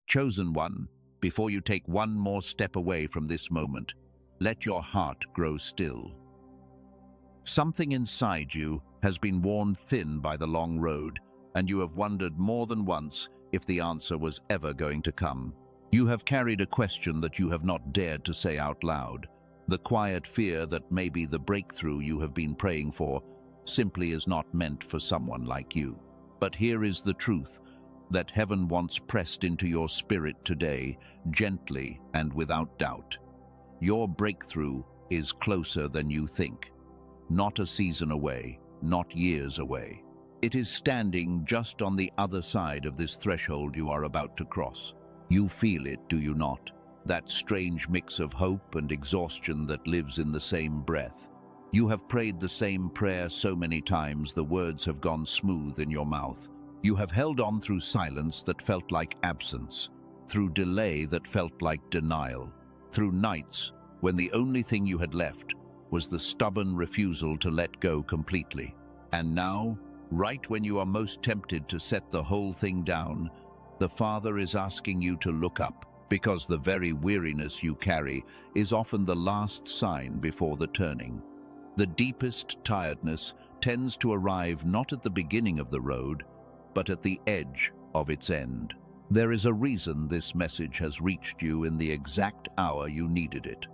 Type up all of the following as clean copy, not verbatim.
Chosen one, before you take one more step away from this moment, let your heart grow still. Something inside you has been worn thin by the long road, and you have wondered more than once if the answer was ever going to come. You have carried a question that you have not dared to say out loud, the quiet fear that maybe the breakthrough you have been praying for simply is not meant for someone like you. But here is the truth, that heaven wants pressed into your spirit today, gently and without doubt. Your breakthrough is closer than you think. Not a season away, not years away. It is standing just on the other side of this threshold you are about to cross. You feel it, do you not? That strange mix of hope and exhaustion that lives in the same breath. You have prayed the same prayer so many times the words have gone smooth in your mouth. You have held on through silence that felt like absence, through delay that felt like denial, through nights when the only thing you had left was the stubborn refusal to let go completely. And now, right when you are most tempted to set the whole thing down, the Father is asking you to look up, because the very weariness you carry is often the last sign before the turning. The deepest tiredness tends to arrive not at the beginning of the road, but at the edge of its end. There is a reason this message has reached you in the exact hour you needed it.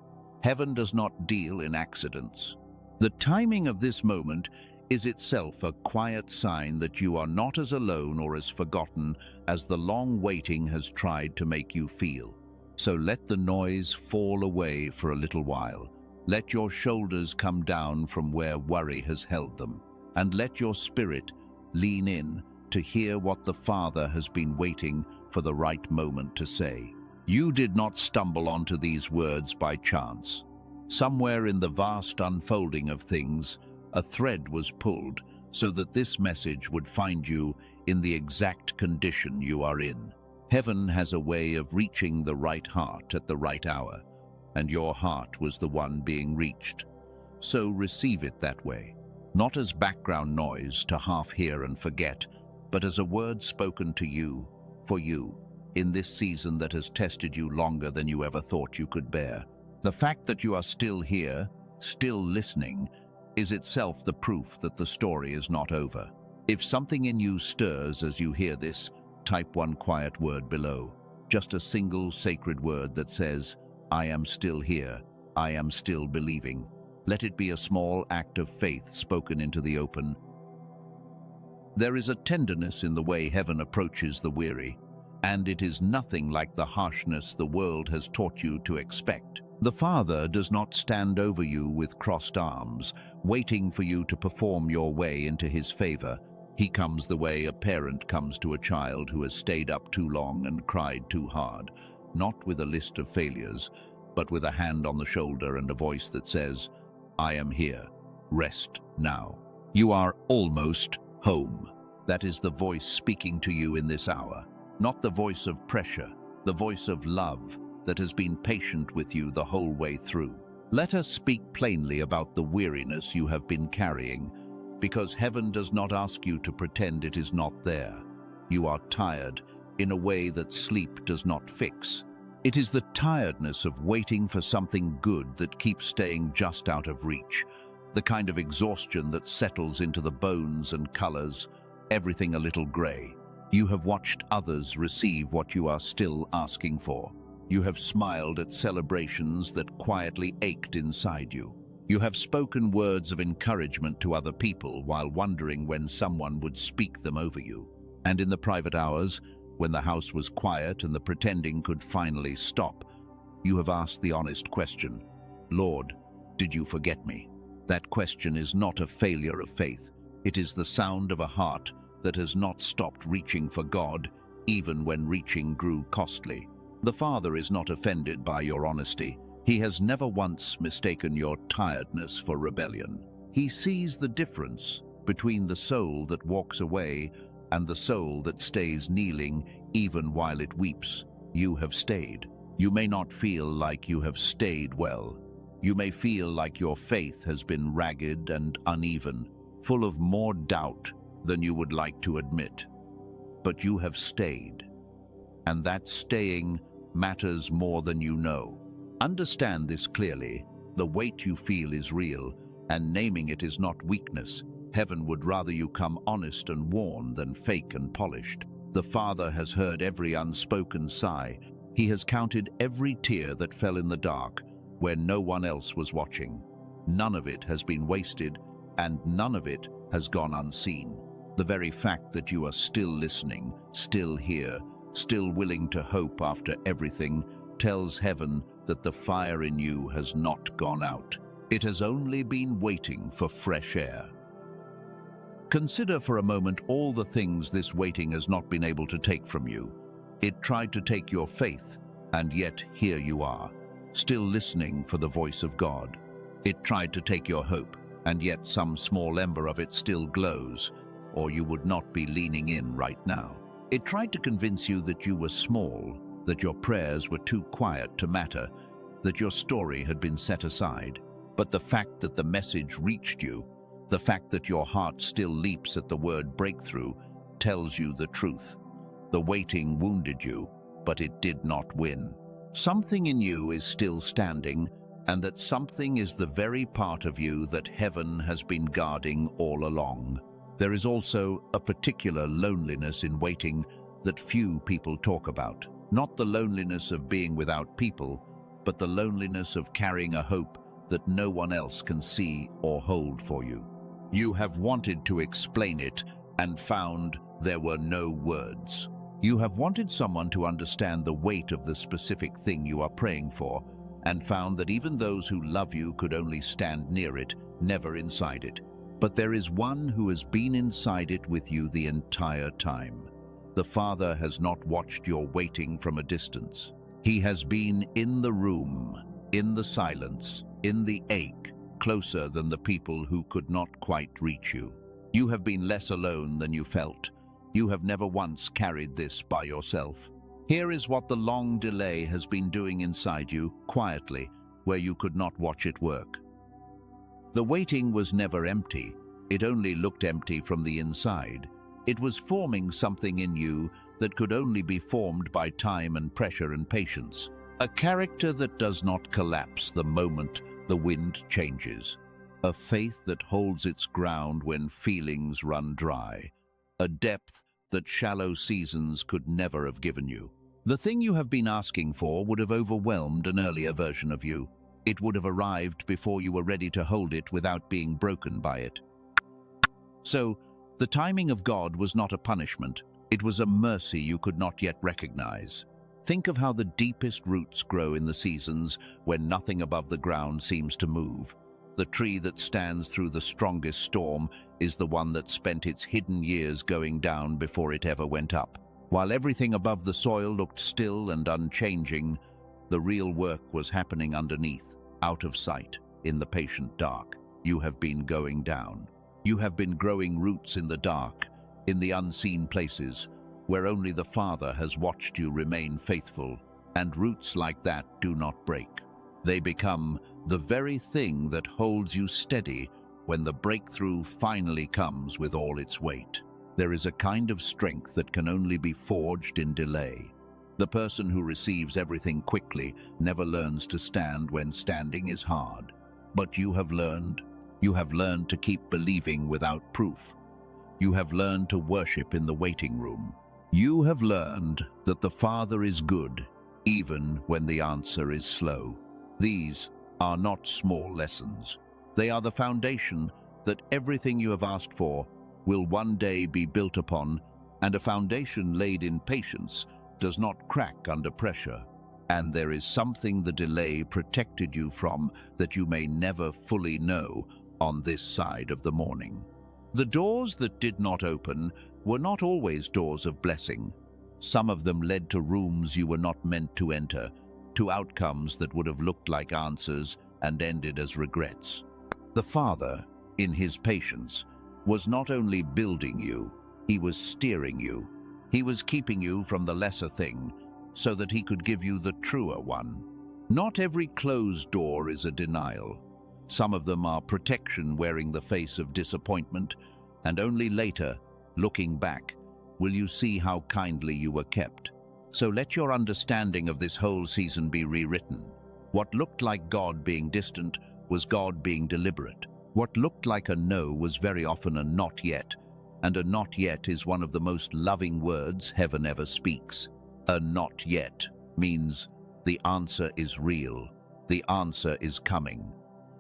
Heaven does not deal in accidents. The timing of this moment is itself a quiet sign that you are not as alone or as forgotten as the long waiting has tried to make you feel. So let the noise fall away for a little while. Let your shoulders come down from where worry has held them, and let your spirit lean in to hear what the Father has been waiting for the right moment to say. You did not stumble onto these words by chance. Somewhere in the vast unfolding of things, a thread was pulled so that this message would find you in the exact condition you are in. Heaven has a way of reaching the right heart at the right hour, and your heart was the one being reached. So receive it that way, not as background noise to half hear and forget, but as a word spoken to you, for you, in this season that has tested you longer than you ever thought you could bear. The fact that you are still here, still listening, is itself the proof that the story is not over. If something in you stirs as you hear this, type one quiet word below. Just a single sacred word that says, I am still here, I am still believing. Let it be a small act of faith spoken into the open. There is a tenderness in the way heaven approaches the weary, and it is nothing like the harshness the world has taught you to expect. The Father does not stand over you with crossed arms, waiting for you to perform your way into his favor. He comes the way a parent comes to a child who has stayed up too long and cried too hard, not with a list of failures, but with a hand on the shoulder and a voice that says, I am here. Rest now. You are almost home. That is the voice speaking to you in this hour. Not the voice of pressure, the voice of love that has been patient with you the whole way through. Let us speak plainly about the weariness you have been carrying, because heaven does not ask you to pretend it is not there. You are tired in a way that sleep does not fix. It is the tiredness of waiting for something good that keeps staying just out of reach, the kind of exhaustion that settles into the bones and colors, everything a little gray. You have watched others receive what you are still asking for. You have smiled at celebrations that quietly ached inside you. You have spoken words of encouragement to other people while wondering when someone would speak them over you. And in the private hours, when the house was quiet and the pretending could finally stop, you have asked the honest question, Lord, did you forget me? That question is not a failure of faith. It is the sound of a heart that has not stopped reaching for God, even when reaching grew costly. The Father is not offended by your honesty. He has never once mistaken your tiredness for rebellion. He sees the difference between the soul that walks away and the soul that stays kneeling even while it weeps. You have stayed. You may not feel like you have stayed well. You may feel like your faith has been ragged and uneven, full of more doubt than you would like to admit. But you have stayed. and that staying matters more than you know. Understand this clearly. The weight you feel is real, and naming it is not weakness. Heaven would rather you come honest and worn than fake and polished. The Father has heard every unspoken sigh. He has counted every tear that fell in the dark, where no one else was watching. None of it has been wasted, and none of it has gone unseen. The very fact that you are still listening, still here, still willing to hope after everything, tells heaven that the fire in you has not gone out. It has only been waiting for fresh air. Consider for a moment all the things this waiting has not been able to take from you. It tried to take your faith, and yet here you are, still listening for the voice of God. It tried to take your hope, and yet some small ember of it still glows, or you would not be leaning in right now. It tried to convince you that you were small, that your prayers were too quiet to matter, that your story had been set aside. But the fact that the message reached you, the fact that your heart still leaps at the word breakthrough, tells you the truth. The waiting wounded you, but it did not win. Something in you is still standing, and that something is the very part of you that heaven has been guarding all along. There is also a particular loneliness in waiting that few people talk about. Not the loneliness of being without people, but the loneliness of carrying a hope that no one else can see or hold for you. You have wanted to explain it and found there were no words. You have wanted someone to understand the weight of the specific thing you are praying for, and found that even those who love you could only stand near it, never inside it. But there is one who has been inside it with you the entire time. The Father has not watched your waiting from a distance. He has been in the room, in the silence, in the ache, closer than the people who could not quite reach you. You have been less alone than you felt. You have never once carried this by yourself. Here is what the long delay has been doing inside you, quietly, where you could not watch it work. The waiting was never empty. It only looked empty from the inside. It was forming something in you that could only be formed by time and pressure and patience. A character that does not collapse the moment the wind changes. A faith that holds its ground when feelings run dry. A depth that shallow seasons could never have given you. The thing you have been asking for would have overwhelmed an earlier version of you. It would have arrived before you were ready to hold it without being broken by it. So, the timing of God was not a punishment. It was a mercy you could not yet recognize. Think of how the deepest roots grow in the seasons when nothing above the ground seems to move. The tree that stands through the strongest storm is the one that spent its hidden years going down before it ever went up. While everything above the soil looked still and unchanging, the real work was happening underneath, out of sight, in the patient dark. You have been going down. You have been growing roots in the dark, in the unseen places, where only the Father has watched you remain faithful, and roots like that do not break. They become the very thing that holds you steady when the breakthrough finally comes with all its weight. There is a kind of strength that can only be forged in delay. The person who receives everything quickly never learns to stand when standing is hard. But you have learned to keep believing without proof. You have learned to worship in the waiting room. You have learned that the Father is good, even when the answer is slow. These are not small lessons. They are the foundation that everything you have asked for will one day be built upon, and a foundation laid in patience does not crack under pressure. And there is something the delay protected you from that you may never fully know on this side of the morning. The doors that did not open were not always doors of blessing. Some of them led to rooms you were not meant to enter, to outcomes that would have looked like answers and ended as regrets. The Father, in his patience, was not only building you, he was steering you. He was keeping you from the lesser thing, so that he could give you the truer one. Not every closed door is a denial. Some of them are protection wearing the face of disappointment, and only later, looking back, will you see how kindly you were kept. So let your understanding of this whole season be rewritten. What looked like God being distant was God being deliberate. What looked like a no was very often a not yet, and a not yet is one of the most loving words heaven ever speaks. A not yet means the answer is real, the answer is coming,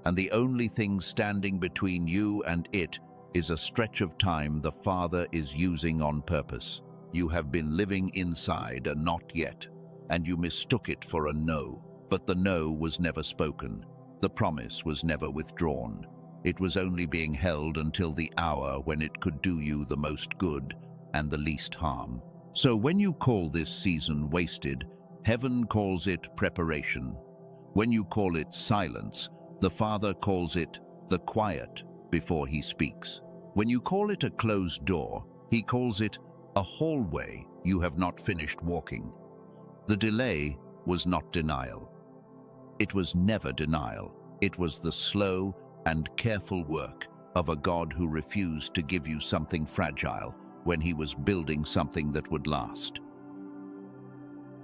and the only thing standing between you and it is a stretch of time the Father is using on purpose. You have been living inside a not yet, and you mistook it for a no, but the no was never spoken. The promise was never withdrawn. It was only being held until the hour when it could do you the most good and the least harm. So when you call this season wasted, heaven calls it preparation. When you call it silence, the Father calls it the quiet before he speaks. When you call it a closed door, he calls it a hallway you have not finished walking. The delay was not denial. It was never denial. It was the slow and careful work of a God who refused to give you something fragile when he was building something that would last.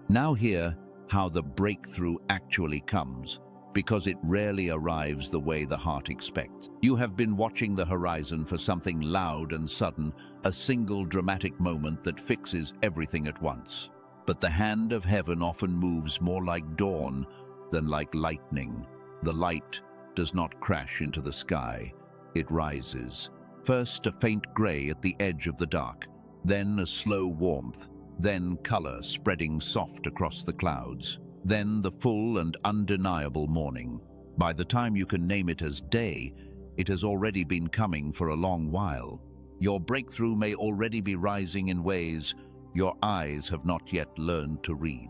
Now hear how the breakthrough actually comes, because it rarely arrives the way the heart expects. You have been watching the horizon for something loud and sudden, a single dramatic moment that fixes everything at once. But the hand of heaven often moves more like dawn than like lightning. The light does not crash into the sky, it rises. First a faint gray at the edge of the dark, then a slow warmth, then color spreading soft across the clouds, then the full and undeniable morning. By the time you can name it as day, it has already been coming for a long while. Your breakthrough may already be rising in ways your eyes have not yet learned to read.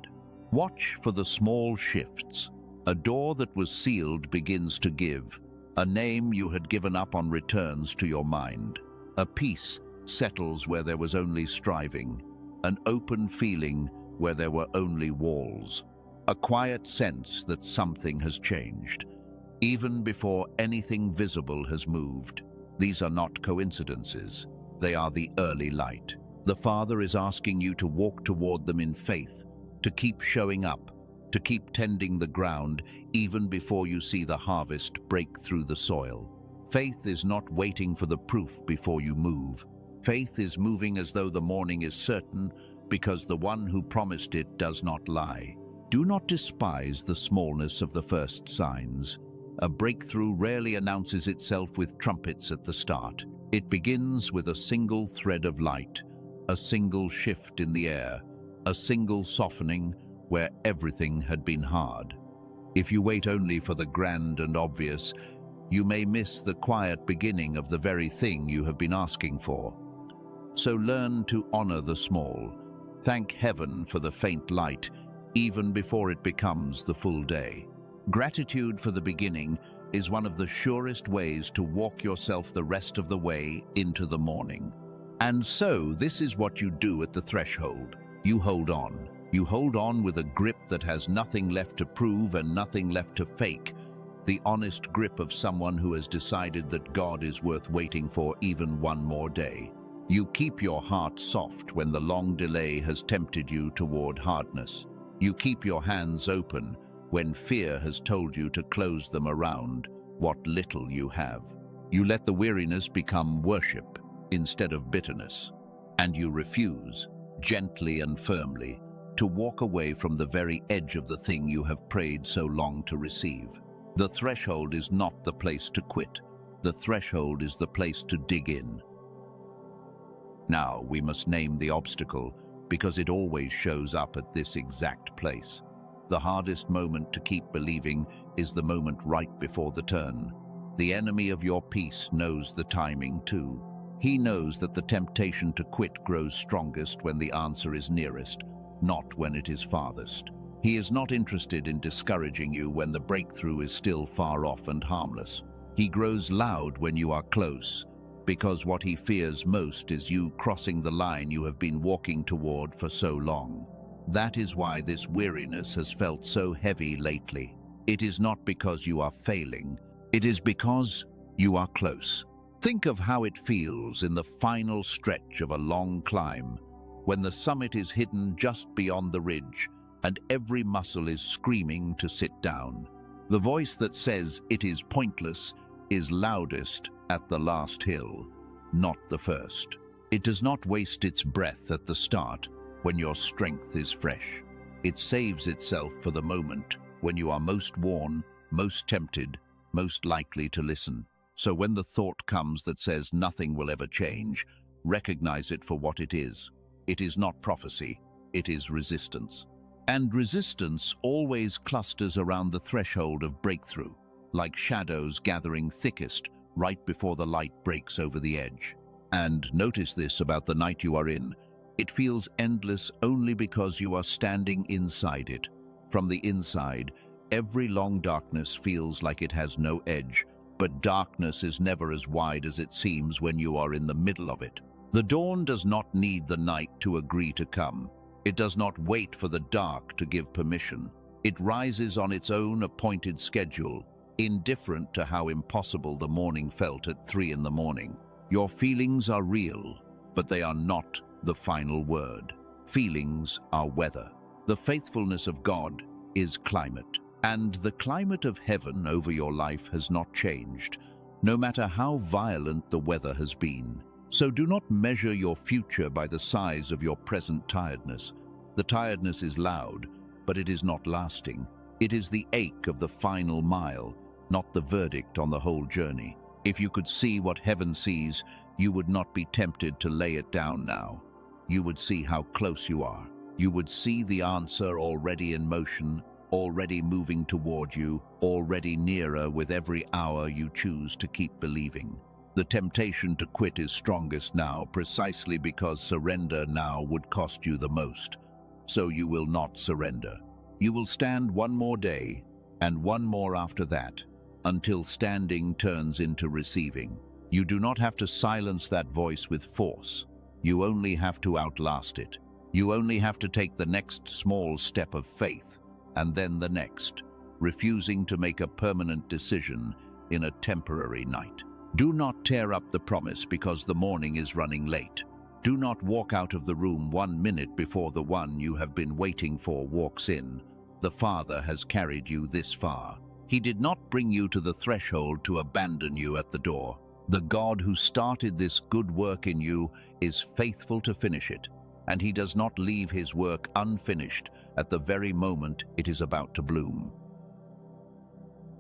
Watch for the small shifts. A door that was sealed begins to give. A name you had given up on returns to your mind. A peace settles where there was only striving. An open feeling where there were only walls. A quiet sense that something has changed, even before anything visible has moved. These are not coincidences. They are the early light. The Father is asking you to walk toward them in faith, to keep showing up, to keep tending the ground even before you see the harvest break through the soil. Faith is not waiting for the proof before you move. Faith is moving as though the morning is certain, because the one who promised it does not lie. Do not despise the smallness of the first signs. A breakthrough rarely announces itself with trumpets at the start. It begins with a single thread of light, a single shift in the air, a single softening where everything had been hard. If you wait only for the grand and obvious, you may miss the quiet beginning of the very thing you have been asking for. So learn to honor the small. Thank heaven for the faint light, even before it becomes the full day. Gratitude for the beginning is one of the surest ways to walk yourself the rest of the way into the morning. And so this is what you do at the threshold. You hold on. You hold on with a grip that has nothing left to prove and nothing left to fake. The honest grip of someone who has decided that God is worth waiting for even one more day. You keep your heart soft when the long delay has tempted you toward hardness. You keep your hands open when fear has told you to close them around what little you have. You let the weariness become worship instead of bitterness, and you refuse, gently and firmly, to walk away from the very edge of the thing you have prayed so long to receive. The threshold is not the place to quit. The threshold is the place to dig in. Now we must name the obstacle, because it always shows up at this exact place. The hardest moment to keep believing is the moment right before the turn. The enemy of your peace knows the timing too. He knows that the temptation to quit grows strongest when the answer is nearest, not when it is farthest. He is not interested in discouraging you when the breakthrough is still far off and harmless. He grows loud when you are close, because what he fears most is you crossing the line you have been walking toward for so long. That is why this weariness has felt so heavy lately. It is not because you are failing, it is because you are close. Think of how it feels in the final stretch of a long climb. when the summit is hidden just beyond the ridge and every muscle is screaming to sit down. The voice that says it is pointless is loudest at the last hill, not the first. It does not waste its breath at the start when your strength is fresh. It saves itself for the moment when you are most worn, most tempted, most likely to listen. So when the thought comes that says nothing will ever change, recognize it for what it is. It is not prophecy, it is resistance. And resistance always clusters around the threshold of breakthrough, like shadows gathering thickest right before the light breaks over the edge. And notice this about the night you are in. It feels endless only because you are standing inside it. From the inside, every long darkness feels like it has no edge, but darkness is never as wide as it seems when you are in the middle of it. The dawn does not need the night to agree to come. It does not wait for the dark to give permission. It rises on its own appointed schedule, indifferent to how impossible the morning felt at 3 in the morning. Your feelings are real, but they are not the final word. Feelings are weather. The faithfulness of God is climate. And the climate of heaven over your life has not changed, no matter how violent the weather has been. So do not measure your future by the size of your present tiredness. The tiredness is loud, but it is not lasting. It is the ache of the final mile, not the verdict on the whole journey. If you could see what heaven sees, you would not be tempted to lay it down now. You would see how close you are. You would see the answer already in motion, already moving toward you, already nearer with every hour you choose to keep believing. The temptation to quit is strongest now, precisely because surrender now would cost you the most. So you will not surrender. You will stand one more day, and one more after that, until standing turns into receiving. You do not have to silence that voice with force. You only have to outlast it. You only have to take the next small step of faith, and then the next, refusing to make a permanent decision in a temporary night. Do not tear up the promise because the morning is running late. Do not walk out of the room 1 minute before the one you have been waiting for walks in. The Father has carried you this far. He did not bring you to the threshold to abandon you at the door. The God who started this good work in you is faithful to finish it, and He does not leave His work unfinished at the very moment it is about to bloom.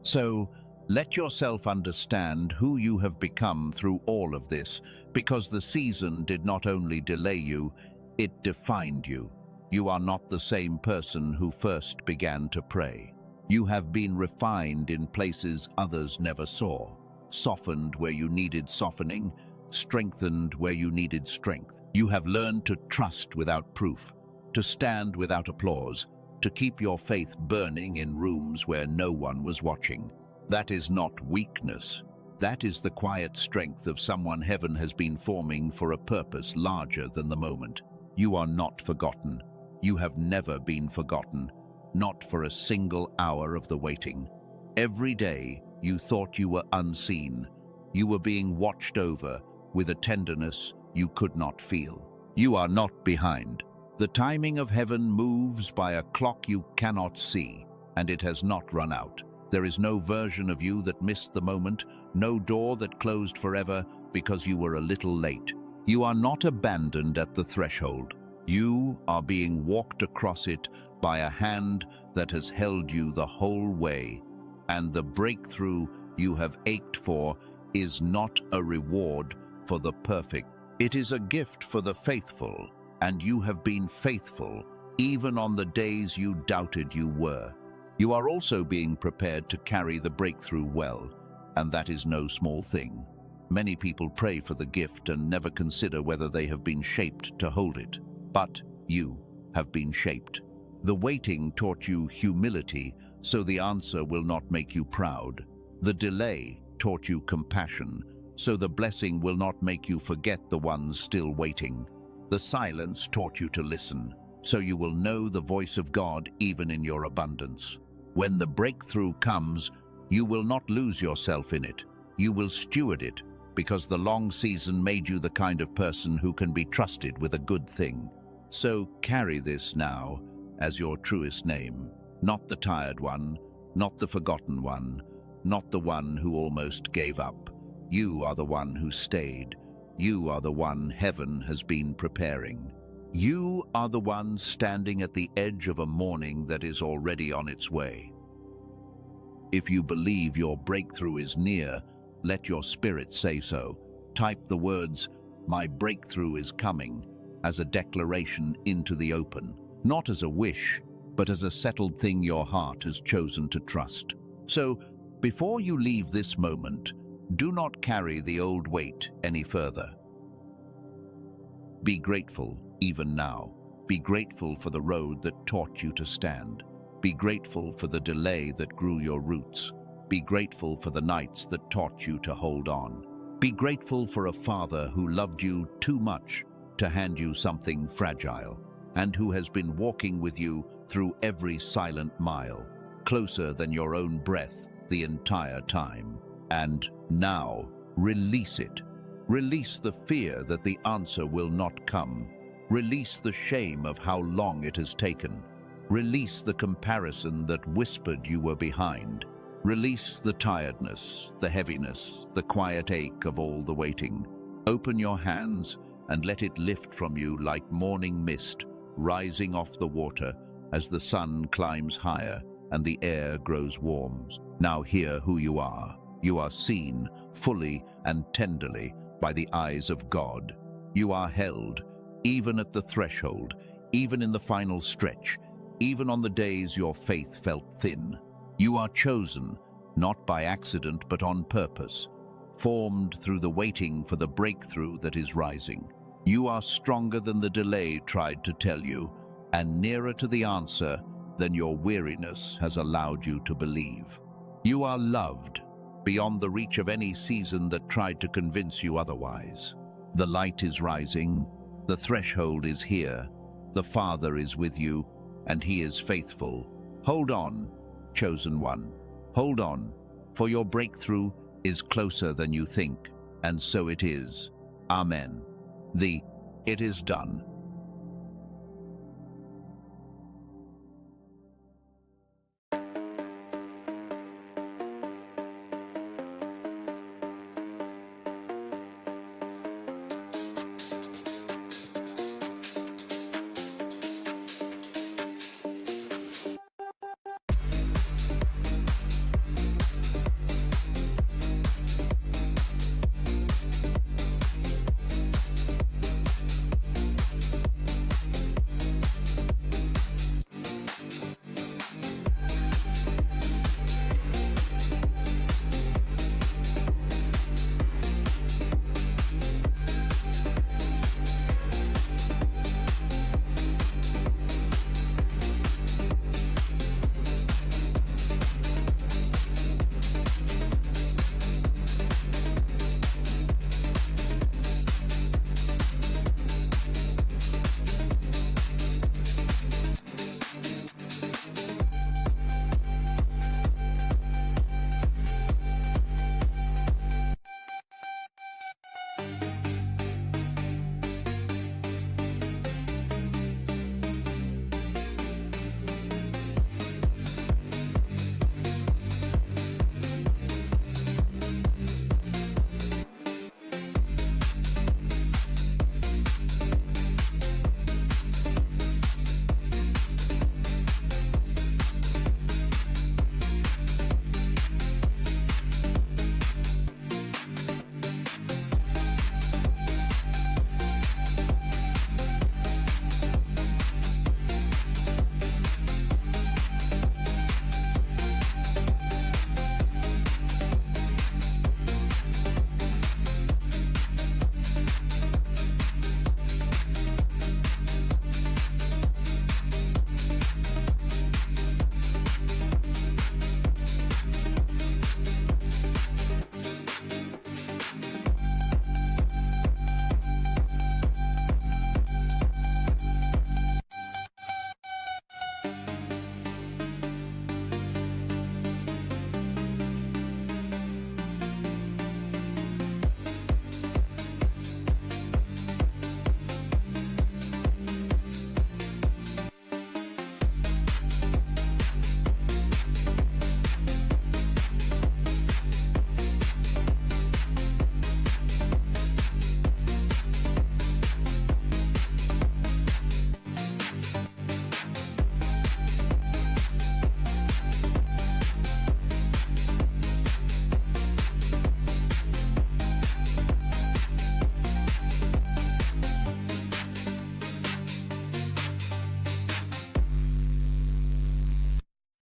So, let yourself understand who you have become through all of this, because the season did not only delay you, it defined you. You are not the same person who first began to pray. You have been refined in places others never saw, softened where you needed softening, strengthened where you needed strength. You have learned to trust without proof, to stand without applause, to keep your faith burning in rooms where no one was watching. That is not weakness. That is the quiet strength of someone heaven has been forming for a purpose larger than the moment. You are not forgotten. You have never been forgotten, not for a single hour of the waiting. Every day you thought you were unseen. You were being watched over with a tenderness you could not feel. You are not behind. The timing of heaven moves by a clock you cannot see, and it has not run out. There is no version of you that missed the moment, no door that closed forever because you were a little late. You are not abandoned at the threshold. You are being walked across it by a hand that has held you the whole way. And the breakthrough you have ached for is not a reward for the perfect. It is a gift for the faithful, and you have been faithful even on the days you doubted you were. You are also being prepared to carry the breakthrough well, and that is no small thing. Many people pray for the gift and never consider whether they have been shaped to hold it. But you have been shaped. The waiting taught you humility, so the answer will not make you proud. The delay taught you compassion, so the blessing will not make you forget the ones still waiting. The silence taught you to listen, so you will know the voice of God even in your abundance. When the breakthrough comes, you will not lose yourself in it. You will steward it, because the long season made you the kind of person who can be trusted with a good thing. So carry this now as your truest name, not the tired one, not the forgotten one, not the one who almost gave up. You are the one who stayed. You are the one heaven has been preparing. You are the one standing at the edge of a morning that is already on its way. If you believe your breakthrough is near, let your spirit say so. Type the words, "My breakthrough is coming," as a declaration into the open, not as a wish, but as a settled thing your heart has chosen to trust. So, before you leave this moment, do not carry the old weight any further. Be grateful, even now. Be grateful for the road that taught you to stand. Be grateful for the delay that grew your roots. Be grateful for the nights that taught you to hold on. Be grateful for a father who loved you too much to hand you something fragile, and who has been walking with you through every silent mile, closer than your own breath the entire time. And now, release it. Release the fear that the answer will not come. Release the shame of how long it has taken. Release the comparison that whispered you were behind. Release the tiredness, the heaviness, the quiet ache of all the waiting. Open your hands and let it lift from you like morning mist, rising off the water as the sun climbs higher and the air grows warm. Now hear who you are. You are seen fully and tenderly by the eyes of God. You are held, even at the threshold, even in the final stretch, even on the days your faith felt thin. You are chosen, not by accident but on purpose, formed through the waiting for the breakthrough that is rising. You are stronger than the delay tried to tell you, and nearer to the answer than your weariness has allowed you to believe. You are loved, beyond the reach of any season that tried to convince you otherwise. The light is rising, the threshold is here, the Father is with you, and He is faithful. Hold on, chosen one. Hold on, for your breakthrough is closer than you think, and so it is. Amen. "It is done"